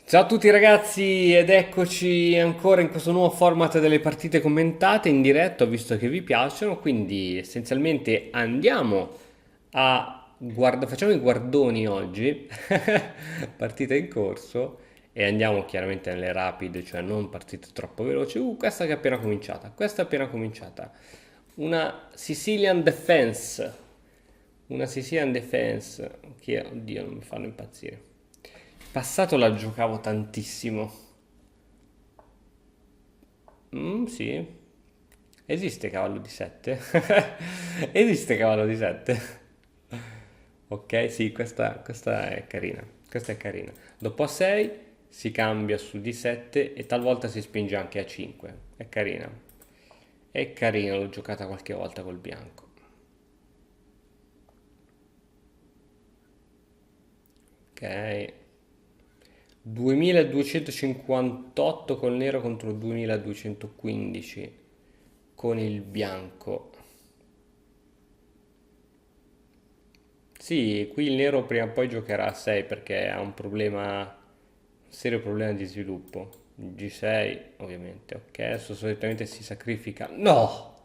Ciao a tutti ragazzi ed eccoci ancora in questo nuovo format delle partite commentate in diretta, visto che vi piacciono, quindi essenzialmente andiamo facciamo i guardoni oggi, partita in corso, e andiamo chiaramente nelle rapide, cioè non partite troppo veloci. Questa che è appena cominciata, questa è appena cominciata. Una Sicilian Defense, una Sicilian Defense che, oddio, non mi fanno impazzire. Passato la giocavo tantissimo. Sì. Esiste cavallo di 7? Esiste cavallo di 7? Ok, sì, questa è carina. Questa è carina. Dopo a 6 si cambia su D7 e talvolta si spinge anche a 5. È carina. È carina, l'ho giocata qualche volta col bianco. Ok. 2258 col nero contro 2215 con il bianco. Sì, qui il nero prima o poi giocherà a 6 perché ha un serio problema di sviluppo. G6 ovviamente, ok, adesso solitamente si sacrifica. No!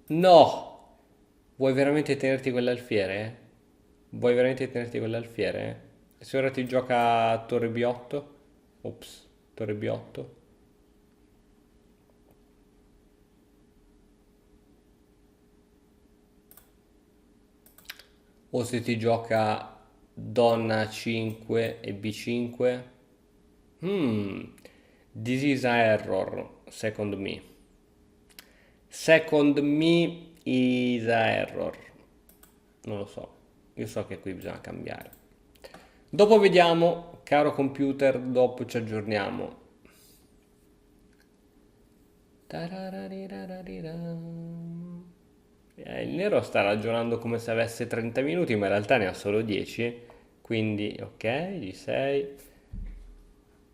No! Vuoi veramente tenerti quell'alfiere? Vuoi veramente tenerti quell'alfiere? E se ora ti gioca torre B8? Ops, torre B8. O se ti gioca donna A5 e B5? Hmm, this is a error, second me. Second me is a error. Non lo so, io so che qui bisogna cambiare. Dopo vediamo, caro computer, dopo ci aggiorniamo. Tararariraram. Il nero sta ragionando come se avesse 30 minuti, ma in realtà ne ha solo 10. Quindi, ok, gli 6.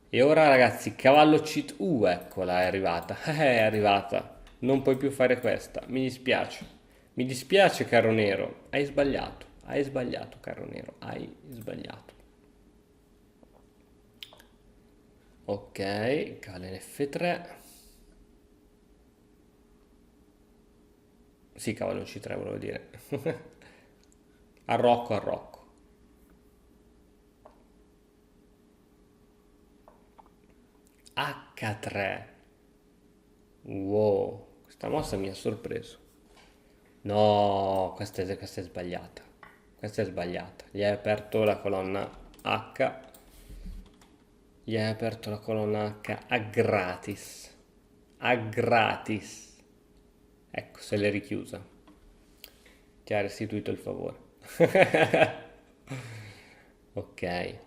E ora ragazzi, cavallo C... eccola, è arrivata. È arrivata. Non puoi più fare questa. Mi dispiace. Mi dispiace, caro nero. Hai sbagliato. Hai sbagliato, caro nero. Hai sbagliato. Ok, cavallo in F3. Sì, cavallo in C3 volevo dire. Arrocco, arrocco. H3. Wow, questa mossa mi ha sorpreso. No, questa è sbagliata. Questa è sbagliata. Gli hai aperto la colonna H. Gli hai aperto la colonna H a gratis. A gratis. Ecco, se l'è richiusa. Ti ha restituito il favore. Ok.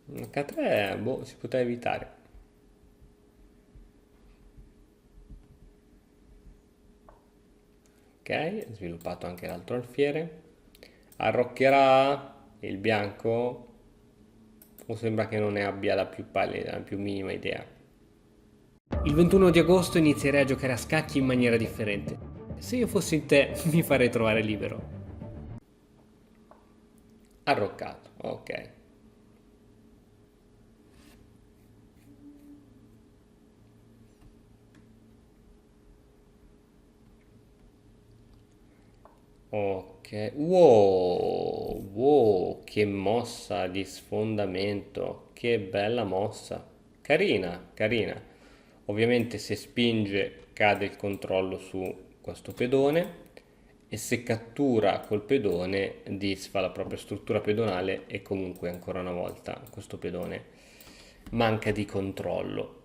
H3, boh, si poteva evitare. Ok, sviluppato anche l'altro alfiere. Arroccherà il bianco o sembra che non ne abbia la più pallida, la più minima idea. Il 21 di agosto inizierei a giocare a scacchi in maniera differente. Se io fossi in te, mi farei trovare libero. Arroccato, ok. Ok, wow, wow, che mossa di sfondamento, che bella mossa. Carina, carina. Ovviamente se spinge cade il controllo su questo pedone e se cattura col pedone disfa la propria struttura pedonale e comunque ancora una volta questo pedone manca di controllo.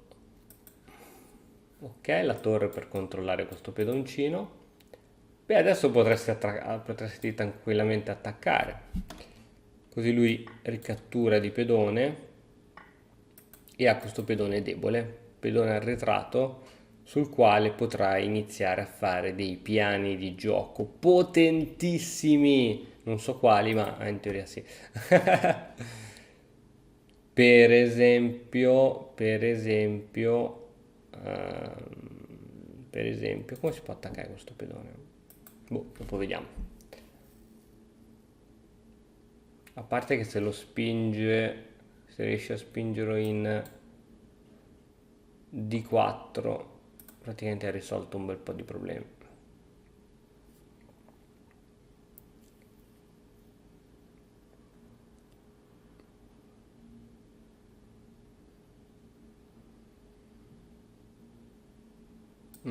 Ok, la torre per controllare questo pedoncino. Beh, adesso potresti tranquillamente attaccare. Così lui ricattura di pedone e ha questo pedone debole, pedone arretrato, sul quale potrai iniziare a fare dei piani di gioco potentissimi. Non so quali, ma in teoria sì. Per esempio, come si può attaccare questo pedone? Boh, dopo vediamo. A parte che se lo spinge, se riesce a spingerlo in D4, praticamente ha risolto un bel po' di problemi.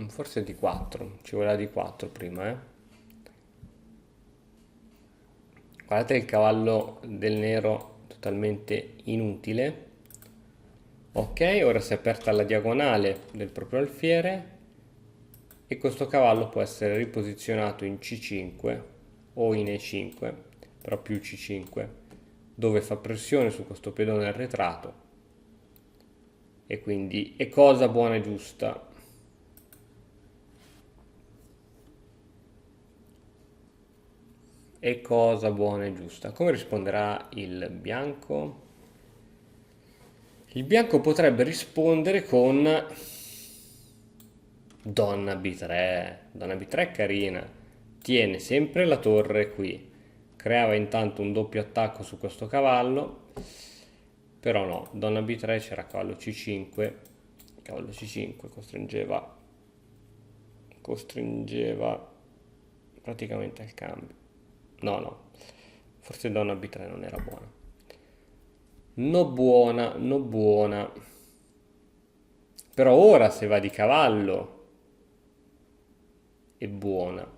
Forse D4, ci vuole la D4 prima, eh. Guardate il cavallo del nero totalmente inutile. Ok, ora si è aperta la diagonale del proprio alfiere e questo cavallo può essere riposizionato in C5 o in E5, però più C5, dove fa pressione su questo pedone arretrato e quindi è cosa buona e giusta. È cosa buona e giusta. Come risponderà il bianco? Il bianco potrebbe rispondere con Donna B3. Donna B3 è carina. Tiene sempre la torre qui. Creava intanto un doppio attacco su questo cavallo. Però no, Donna B3 c'era cavallo C5. Cavallo C5 costringeva praticamente al cambio. No, no. Forse Donna B3 non era buona. No buona, no buona. Però ora se va di cavallo è buona.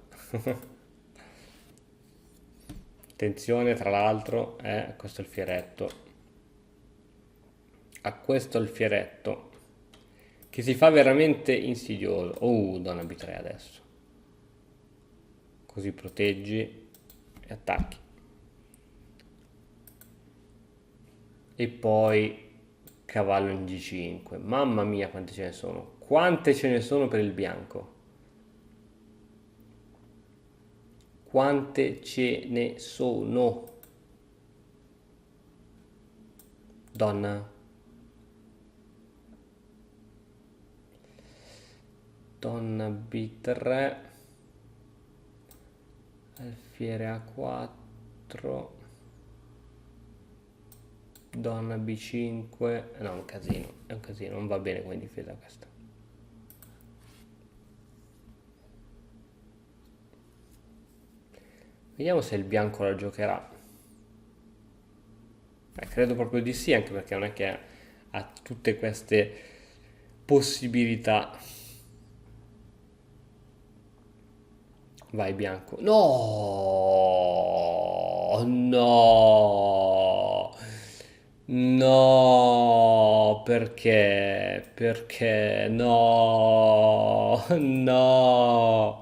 Attenzione, tra l'altro, questo è il fieretto. A questo il fieretto. Che si fa veramente insidioso. Donna B3 adesso. Così proteggi e attacchi. E poi cavallo in G5. Mamma mia quante ce ne sono. Quante ce ne sono per il bianco. Quante ce ne sono. Donna. Donna B3. Alfiere A4. Donna B5. No, è un casino, non va bene come difesa questa. Vediamo se il bianco la giocherà. Credo proprio di sì, anche perché non è che ha tutte queste possibilità. Vai bianco. No! No! No! Perché? Perché? No! No!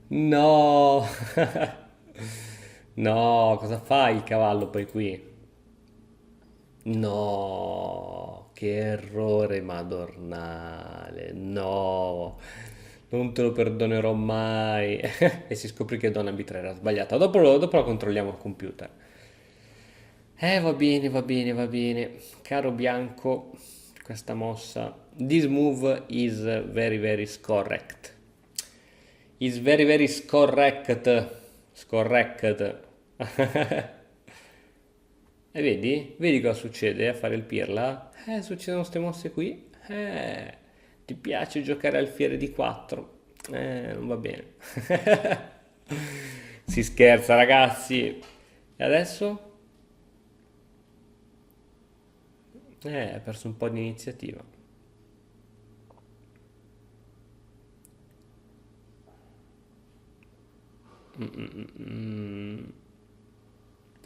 No! No, cosa fai il cavallo poi qui? No, che errore madornale, no, non te lo perdonerò mai. E si scoprì che Donna B3 era sbagliata. Dopo lo controlliamo al computer. Va bene, va bene, va bene. Caro Bianco, questa mossa. This move is very, very correct. Is very, very correct. Scorrect. E vedi? Vedi cosa succede a fare il pirla? Succedono queste mosse qui. Ti piace giocare al fiere di 4? Non va bene. Si scherza, ragazzi. E adesso? Ha perso un po' di iniziativa.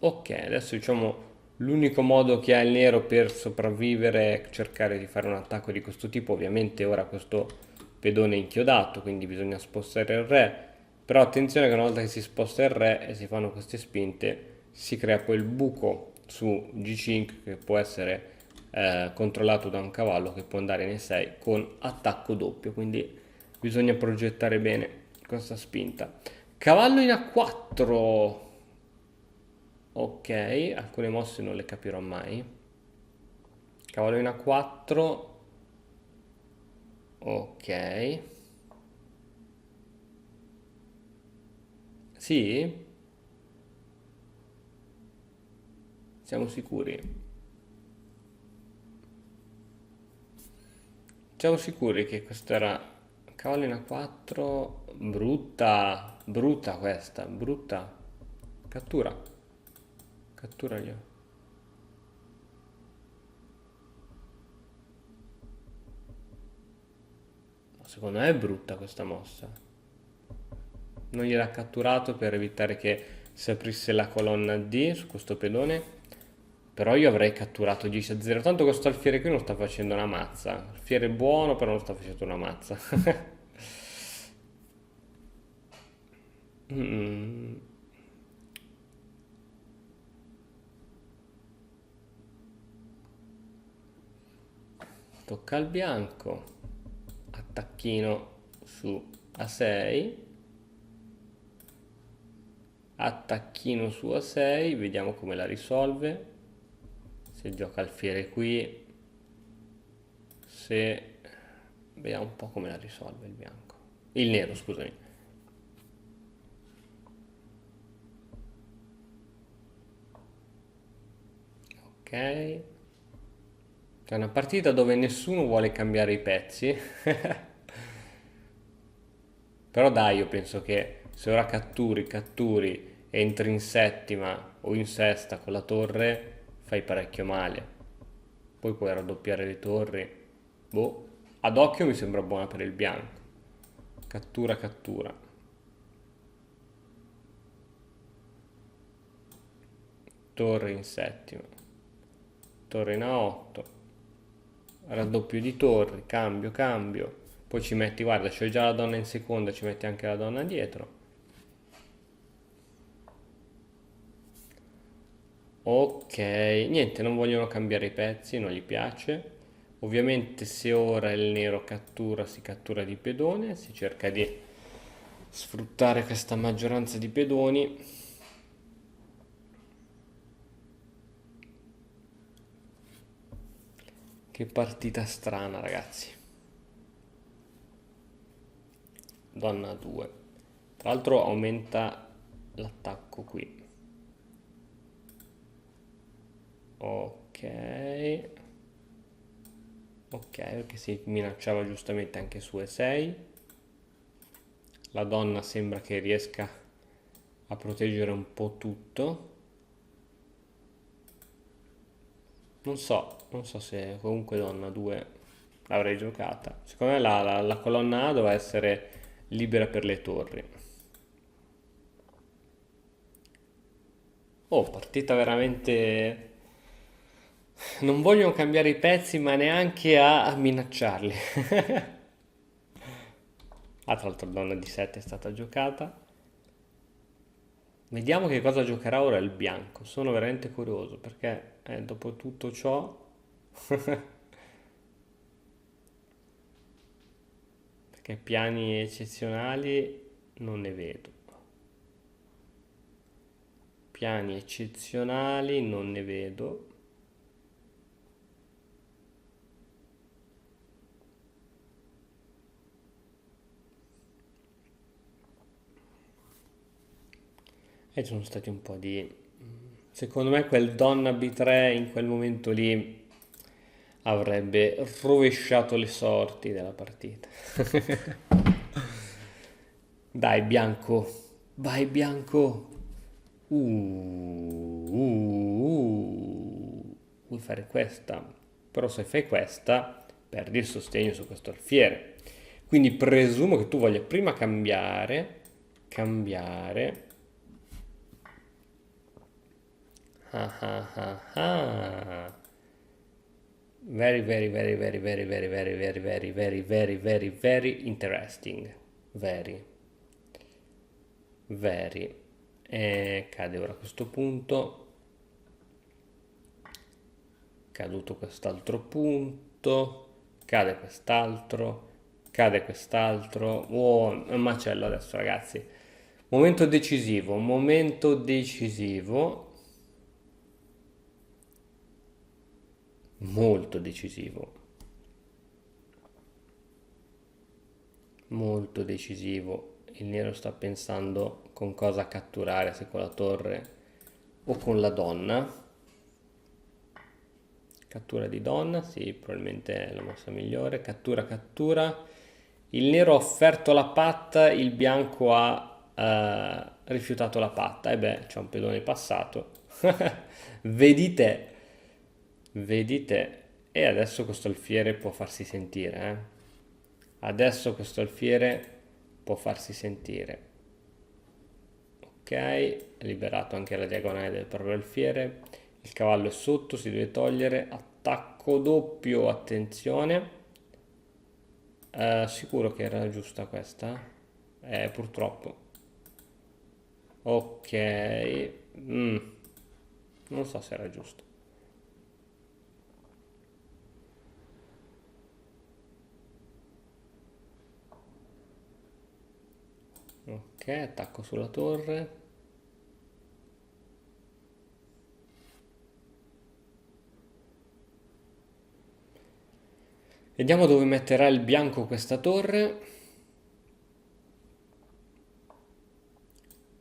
Ok, adesso diciamo l'unico modo che ha il nero per sopravvivere è cercare di fare un attacco di questo tipo. Ovviamente ora questo pedone è inchiodato, quindi bisogna spostare il re. Però attenzione che una volta che si sposta il re e si fanno queste spinte, si crea poi il buco su G5 che può essere controllato da un cavallo che può andare nei 6 con attacco doppio. Quindi bisogna progettare bene questa spinta. Cavallo in A4. Ok, alcune mosse non le capirò mai. Cavallo in A4. Ok. Sì? Siamo sicuri? Siamo sicuri che questo era cavallo in A4? Brutta, brutta questa, brutta. Cattura, catturaglielo. Secondo me è brutta questa mossa. Non gliel'ha catturato per evitare che si aprisse la colonna D su questo pedone. Però io avrei catturato 10 a 0. Tanto questo alfiere qui non sta facendo una mazza. Alfiere buono, però non sta facendo una mazza. Mm. Tocca al bianco. Attacchino su A6. Attacchino su A6. Vediamo come la risolve. Se gioca alfiere qui. Se... Vediamo un po' come la risolve il bianco. Il nero, scusami. Ok. È una partita dove nessuno vuole cambiare i pezzi. Però dai, io penso che se ora catturi, entri in settima o in sesta con la torre, fai parecchio male. Poi puoi raddoppiare le torri. Boh, ad occhio mi sembra buona per il bianco. Cattura, cattura. Torre in settima. Torre in A8. Raddoppio di torri, cambio, cambio. Poi ci metti, guarda, c'ho già la donna in seconda, ci metti anche la donna dietro. Ok, niente, non vogliono cambiare i pezzi, non gli piace. Ovviamente se ora il nero cattura, si cattura di pedone, si cerca di sfruttare questa maggioranza di pedoni. Che partita strana, ragazzi. Donna 2. Tra l'altro aumenta l'attacco qui. Ok. Ok, perché si minacciava giustamente anche su E6. La donna sembra che riesca a proteggere un po' tutto. Non so se comunque donna 2 l'avrei giocata. Secondo me la colonna A doveva essere libera per le torri. Oh, partita veramente... Non vogliono cambiare i pezzi, ma neanche a minacciarli. Ah, tra l'altro donna di 7 è stata giocata. Vediamo che cosa giocherà ora il bianco. Sono veramente curioso perché dopo tutto ciò... Perché piani eccezionali non ne vedo. Piani eccezionali non ne vedo. E ci sono stati un po' di... Secondo me quel donna B3 in quel momento lì avrebbe rovesciato le sorti della partita. Dai, bianco. Vai, bianco. Vuoi fare questa? Però se fai questa, perdi il sostegno su questo alfiere. Quindi presumo che tu voglia prima cambiare, cambiare. Ah ah ah ah. Very, very, very, very, very, very, very, very, very, very, very, very, very interesting. Very, very. E cade ora a questo punto. Caduto quest'altro punto. Cade quest'altro. Cade quest'altro. Oh, è un macello adesso, ragazzi. Momento decisivo, momento decisivo. Molto decisivo. Molto decisivo. Il nero sta pensando con cosa catturare, se con la torre o con la donna. Cattura di donna, sì, probabilmente è la mossa migliore. Cattura, cattura. Il nero ha offerto la patta, il bianco ha rifiutato la patta. E beh, c'è un pedone passato. Vedi te, vedi te. E adesso questo alfiere può farsi sentire, eh. Adesso questo alfiere può farsi sentire. Ok, liberato anche la diagonale del proprio alfiere. Il cavallo è sotto, si deve togliere. Attacco doppio, attenzione. Sicuro che era giusta questa? Purtroppo. Ok. Mm, non so se era giusto. Ok, attacco sulla torre. Vediamo dove metterà il bianco questa torre.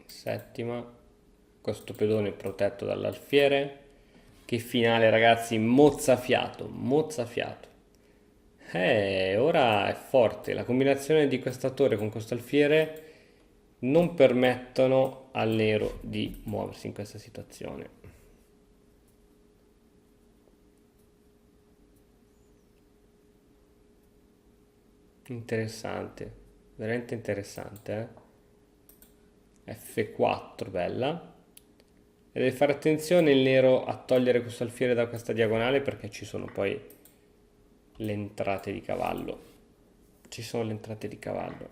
Settima. Questo pedone protetto dall'alfiere. Che finale, ragazzi, mozzafiato, mozzafiato. Ora è forte. La combinazione di questa torre con questo alfiere non permettono al nero di muoversi in questa situazione. Interessante, veramente interessante, eh? F4, bella. E deve fare attenzione il nero a togliere questo alfiere da questa diagonale perché ci sono poi le entrate di cavallo. Ci sono le entrate di cavallo.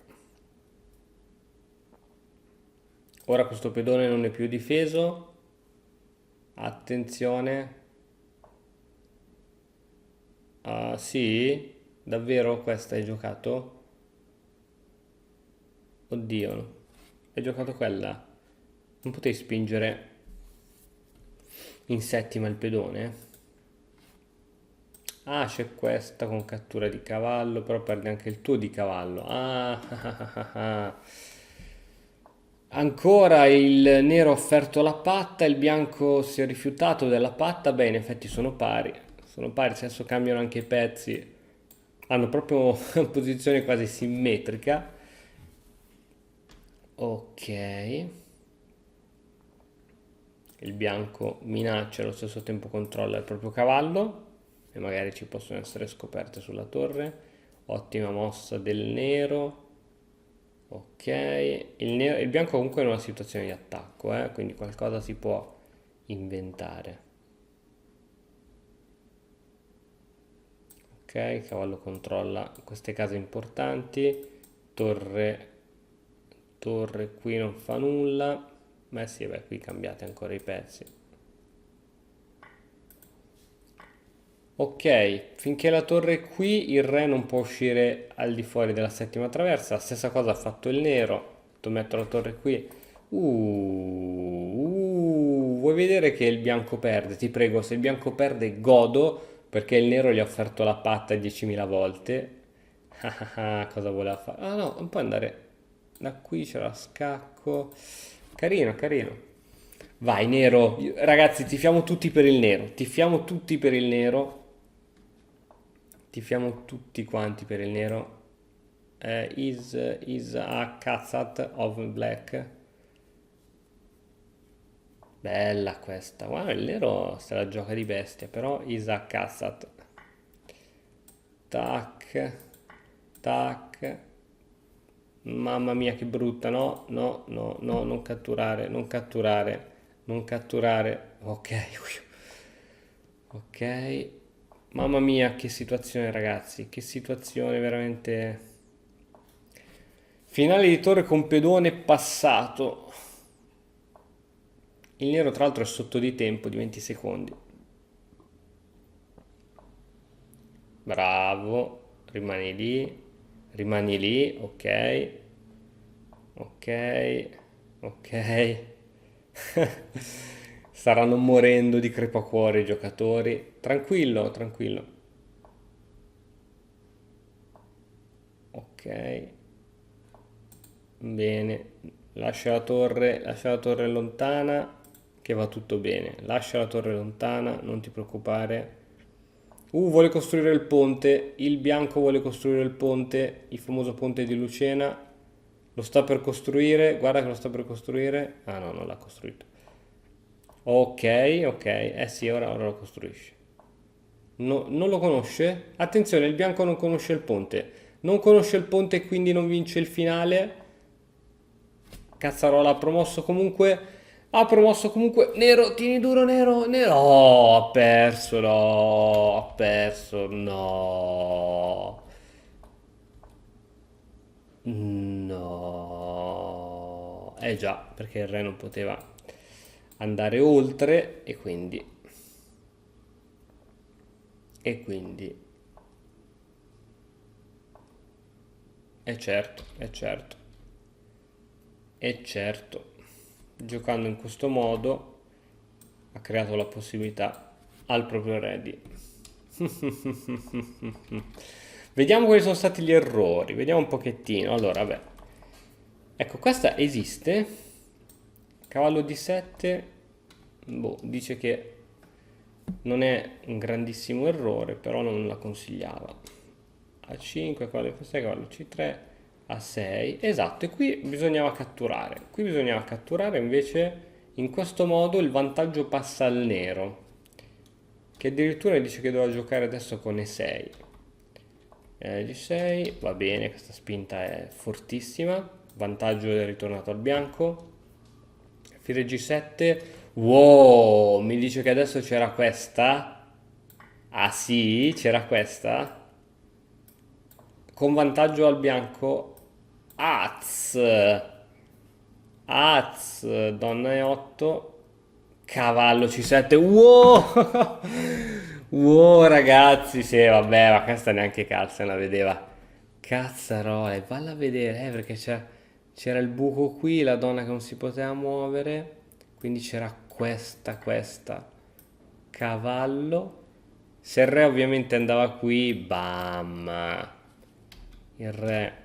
Ora questo pedone non è più difeso. Attenzione. Ah, sì? Davvero questa hai giocato? Oddio, no. Hai giocato quella? Non potevi spingere in settima il pedone? Ah, c'è questa con cattura di cavallo, però perde anche il tuo di cavallo. Ah, ah, ah, ah, ah. Ancora il nero ha offerto la patta, il bianco si è rifiutato della patta. Beh, in effetti sono pari. Sono pari, adesso cambiano anche i pezzi. Hanno proprio una posizione quasi simmetrica. Ok. Il bianco minaccia e allo stesso tempo controlla il proprio cavallo e magari ci possono essere scoperte sulla torre. Ottima mossa del nero. Ok, il bianco comunque è in una situazione di attacco, quindi qualcosa si può inventare. Ok, il cavallo controlla queste case importanti. Torre, torre qui non fa nulla. Beh sì, beh, qui cambiate ancora i pezzi. Ok, finché la torre è qui, il re non può uscire al di fuori della settima traversa. Stessa cosa ha fatto il nero. Metto la torre qui. Vuoi vedere che il bianco perde? Ti prego, se il bianco perde, godo perché il nero gli ha offerto la patta 10.000 volte. Cosa voleva fare? Ah no, non può andare da qui, c'è la scacco. Carino, carino. Vai, nero. Ragazzi, tifiamo tutti per il nero. Tifiamo tutti per il nero. Tifiamo tutti quanti per il nero. Is a Kassat of Black. Bella questa. Guarda, il nero se la gioca di bestia, però is a Kassat. Tac, tac. Mamma mia, che brutta. No, no, no, no, non catturare, non catturare, non catturare. Ok, ok. Mamma mia, che situazione, ragazzi. Che situazione veramente. Finale di torre con pedone passato. Il nero tra l'altro è sotto di tempo di 20 secondi. Bravo, rimani lì, ok, ok, ok. Staranno morendo di crepacuore i giocatori. Tranquillo, tranquillo. Ok, bene. Lascia la torre lontana che va tutto bene. Lascia la torre lontana, non ti preoccupare. Vuole costruire il ponte, il bianco vuole costruire il ponte, il famoso ponte di Lucena, lo sta per costruire, guarda che lo sta per costruire, ah no, non l'ha costruito. Ok, ok, eh sì, ora lo costruisce. Non lo conosce? Attenzione, il bianco non conosce il ponte, non conosce il ponte e quindi non vince il finale. Cazzarola ha promosso comunque, nero, tieni duro nero, nero, oh, ha perso, no, ha perso, no, no, già, perché il re non poteva andare oltre e quindi, è certo, giocando in questo modo ha creato la possibilità al proprio re di Vediamo quali sono stati gli errori, vediamo un pochettino. Allora, vabbè. Ecco, questa esiste. Cavallo di 7, boh, dice che non è un grandissimo errore, però non la consigliava. A5, cavallo F6, cavallo C3, A6. Esatto, e qui bisognava catturare. Qui bisognava catturare, invece in questo modo il vantaggio passa al nero, che addirittura dice che doveva giocare adesso con E6. G6, va bene, questa spinta è fortissima, vantaggio è ritornato al bianco. Alfiere G7, wow, mi dice che adesso c'era questa? Ah sì, c'era questa? Con vantaggio al bianco? Az, Az, donna E8, cavallo C7, wow! Wow ragazzi, sì vabbè, ma questa neanche cazzo la vedeva. Cazzarola, valla a vedere, perché c'era il buco qui, la donna che non si poteva muovere, quindi c'era questa, cavallo. Se il re ovviamente andava qui, bam, il re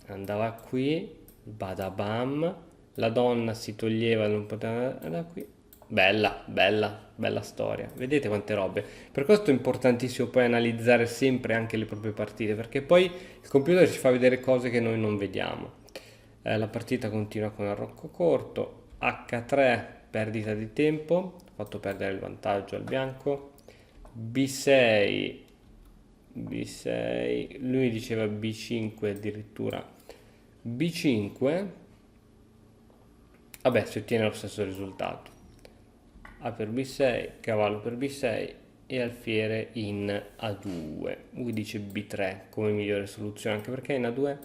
andava qui, badabam, la donna si toglieva, non poteva andare qui. Bella, bella, bella storia. Vedete quante robe. Per questo è importantissimo poi analizzare sempre anche le proprie partite, perché poi il computer ci fa vedere cose che noi non vediamo. La partita continua con arrocco corto, H3, perdita di tempo, ha fatto perdere il vantaggio al bianco, B6, B6, lui diceva B5 addirittura, B5, vabbè si ottiene lo stesso risultato. A per B6, cavallo per B6 e alfiere in A2. Lui dice B3 come migliore soluzione, anche perché in A2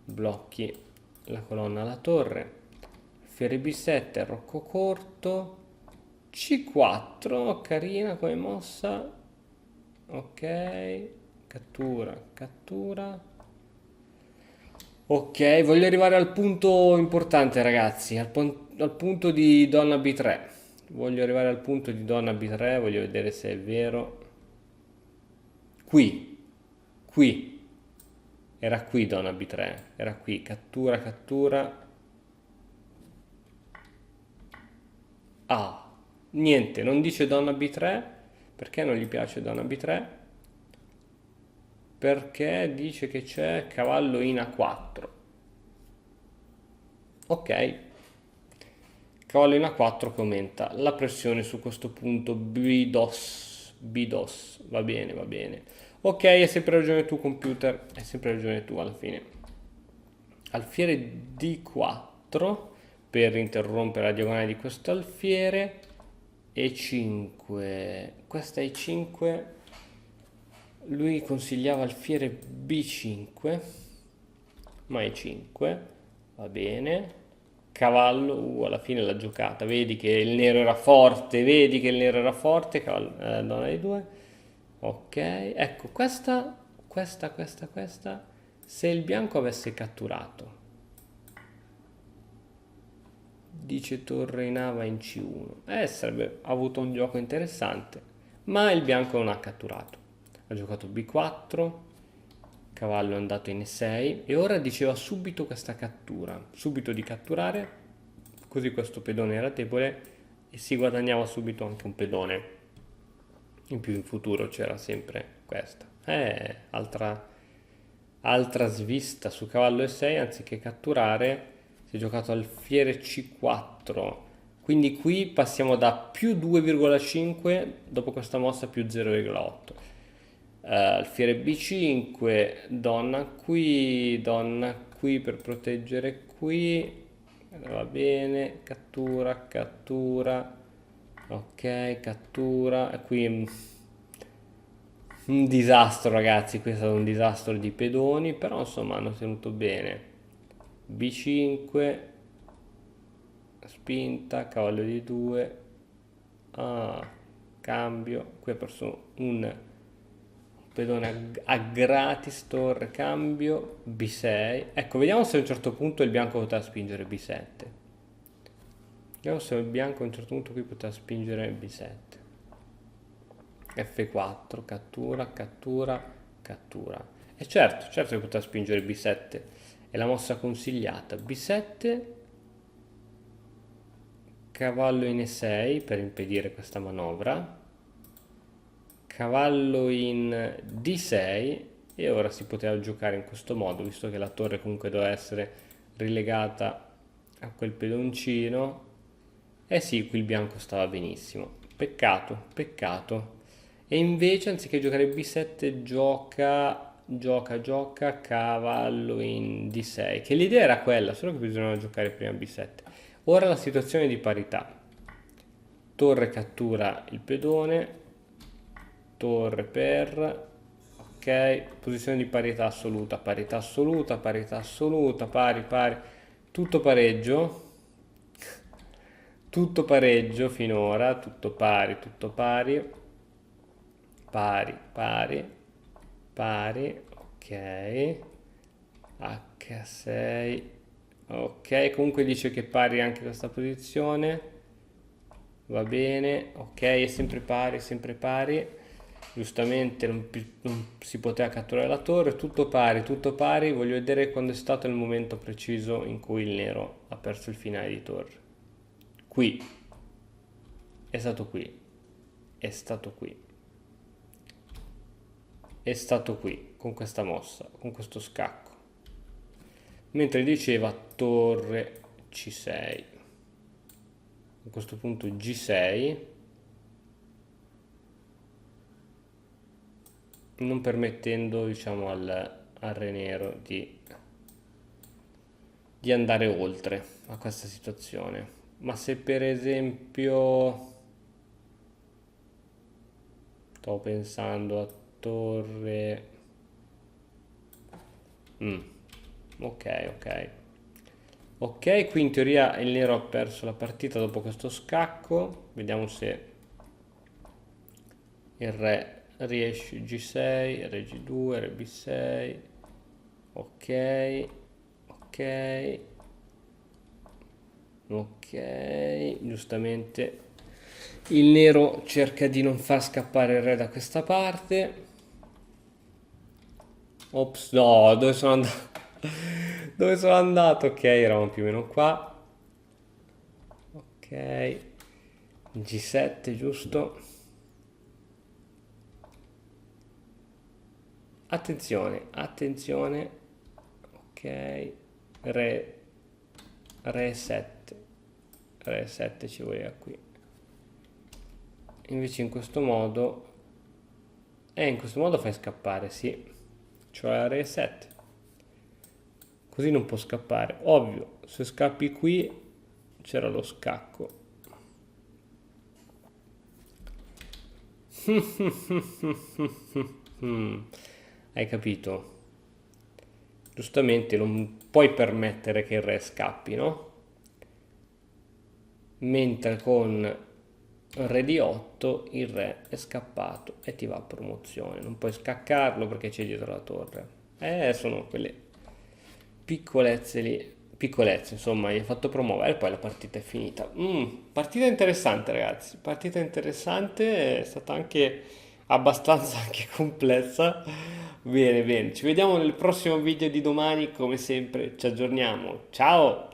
blocchi la colonna alla torre. Alfiere B7, arrocco corto. C4, carina come mossa. Ok, cattura, cattura. Ok, voglio arrivare al punto importante, ragazzi, al punto di donna B3. Voglio arrivare al punto di donna B3, voglio vedere se è vero. Qui, qui, era qui donna B3, era qui, cattura, cattura. Ah, niente, non dice donna B3, perché non gli piace donna B3? Perché dice che c'è cavallo in A4. Ok, cavallo in A4 che aumenta la pressione su questo punto BDOS, BDOS, va bene, va bene. Ok, hai sempre ragione tu computer, hai sempre ragione tu alla fine. Alfiere D4 per interrompere la diagonale di questo alfiere, E5, questa E5, lui consigliava alfiere B5, ma E5, va bene, cavallo, alla fine l'ha giocata, vedi che il nero era forte, vedi che il nero era forte, cavallo, donna di 2, ok, ecco questa, se il bianco avesse catturato, dice torre in A va in C1, sarebbe avuto un gioco interessante, ma il bianco non ha catturato, ha giocato B4, cavallo è andato in E6 e ora diceva subito questa cattura, subito di catturare, così questo pedone era debole e si guadagnava subito anche un pedone. In più in futuro c'era sempre questa. Altra svista su cavallo e6, anziché catturare, si è giocato alfiere C4. Quindi qui passiamo da più 2,5 dopo questa mossa più 0,8. Alfiere B5, donna qui per proteggere qui. Va bene, cattura, cattura. Ok, cattura. E qui un disastro, ragazzi. Qui è stato un disastro di pedoni, però insomma hanno tenuto bene. B5, spinta, cavallo di 2. Ah, cambio. Qui ha perso un pedone a gratis, torre, cambio. B6. Ecco, vediamo se a un certo punto il bianco poteva spingere B7. Vediamo se il bianco a un certo punto qui poteva spingere B7. F4, cattura, cattura, cattura. E certo che poteva spingere B7. È la mossa consigliata. B7, cavallo in E6 per impedire questa manovra. Cavallo in D6 e ora si poteva giocare in questo modo, visto che la torre comunque doveva essere rilegata a quel pedoncino. Eh sì, qui il bianco stava benissimo. Peccato, peccato. E invece anziché giocare B7 gioca cavallo in D6, che l'idea era quella, solo che bisognava giocare prima B7. Ora la situazione è di parità. Torre cattura il pedone, torre per, ok, posizione di parità assoluta, parità assoluta, parità assoluta, pari, pari, tutto pareggio finora, tutto pari, pari, pari, pari, ok, H6, ok, comunque dice che pari anche questa posizione, va bene, ok, è sempre pari, giustamente non si poteva catturare la torre, tutto pari, voglio vedere quando è stato il momento preciso in cui il nero ha perso il finale di torre. Qui, è stato qui, è stato qui. È stato qui con questa mossa, con questo scacco, mentre diceva torre C6, a questo punto G6, non permettendo diciamo al re nero di andare oltre a questa situazione. Ma se per esempio stavo pensando a torre. Ok, ok. Ok, qui in teoria il nero ha perso la partita dopo questo scacco. Vediamo se il re riesce G6, re G2, re B6. Ok, ok. Ok, giustamente il nero cerca di non far scappare il re da questa parte. Ops, no, dove sono andato? Dove sono andato? Ok, eravamo più o meno qua. Ok, G7, giusto? Attenzione, attenzione. Ok, re 7. Re 7 ci voleva qui. Invece in questo modo fai scappare, sì. Cioè re 7. Così non può scappare. Ovvio, se scappi qui c'era lo scacco. Hai capito? Giustamente non puoi permettere che il re scappi, no? Mentre con re di 8 il re è scappato e ti va a promozione. Non puoi scaccarlo perché c'è dietro la torre. Sono quelle piccolezze lì. Piccolezze, insomma, gli hai fatto promuovere e poi la partita è finita. Partita interessante, ragazzi. Partita interessante, è stata anche abbastanza anche complessa. Bene, bene. Ci vediamo nel prossimo video di domani. Come sempre, ci aggiorniamo. Ciao!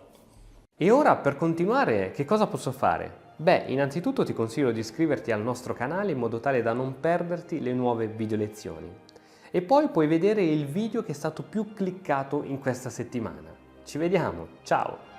E ora per continuare che cosa posso fare? Beh, innanzitutto ti consiglio di iscriverti al nostro canale in modo tale da non perderti le nuove video lezioni. E poi puoi vedere il video che è stato più cliccato in questa settimana. Ci vediamo, ciao!